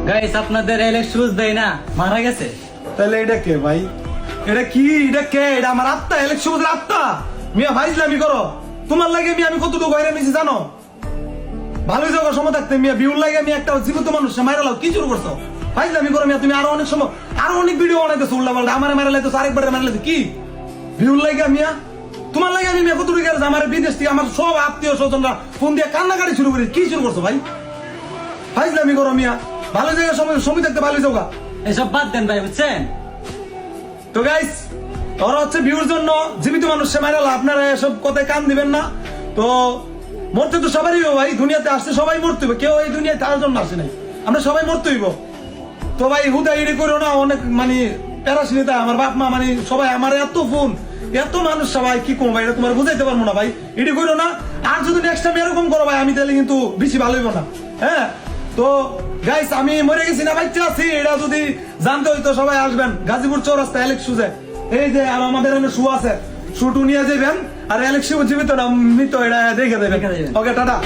Guys আপনাদের Alex shoes দেয় না, মারা গেছে। তাহলে এটা কে ভাই? এটা কি? এটা কে? এটা আমার আত্মা, এলেক্স সুবুদের আত্মা। মিয়া ভাইজলামি করো। তোমার লাগে আমি কতটুকু হয়রান হয়েছি জানো? ভালোই যাওয়ার সময় থাকতে মিয়া বিউর লাগে আমি একটা জীবিত মানুষ মাইরা লাও, কি শুরু করছো? ভাইজলামি করো মিয়া। তুমি আরো অনেক সময় আরো অনেক ভিডিও বানাইতেছো উল্টা পাল্টা, আমার মারা লাইতেছো, আরেকবার মারা লাইতেছো। কি বিউর লাগে মিয়া? তোমার লাগে আমি মিয়া কতটুকু গেছে? আমার বিদেশ থেকে আমার সব আত্মীয় স্বজনরা ফোন দিয়ে কান্নাকাটি শুরু করি। কি শুরু করছো ভাই? ভাইজলামি করো মিয়া। ভালো জায়গায় সময় থাকতে ভালোই যাওগা। এসব বাদ দেন ভাই, বুঝছেন? তো গাইস, ওরা হচ্ছে ভিউর জন্য জীবিত মানুষকে মারালা। আপনারা এসব কথায় কান দিবেন না। তো মরতে তো সবারই হবে ভাই, দুনিয়াতে আসছে সবাই মরতে হবে, কেউ এই দুনিয়ায় তার জন্য আসে নাই, আমরা সবাই মরতে হইব। তো ভাই হুদা ইডি করো না, অনেক মানে প্যারাসিনিতা আমার বাপ মা মানে সবাই আমার এত ফোন এত মানুষ সবাই কি করবো ভাই, এটা তোমার বুঝাইতে পারবো না ভাই। ইডি করো না। আর যদি নেক্সট টাইম এরকম করো ভাই, আমি তাহলে কিন্তু বেশি ভালো হইব না। হ্যাঁ, তো গাইস আমি মরে গেছি না বাচ্চা আছি, এটা যদি জানতে হইতো সবাই আসবেন গাজীপুর চৌরাস্তা এলেক্স শুজে। এই যে আর আমাদের এখানে শু আছে, শুটু নিয়ে যাবেন। আর এলেক্স জীবিত না মৃত এটা দেখে দেবেন। ওকে টাটা।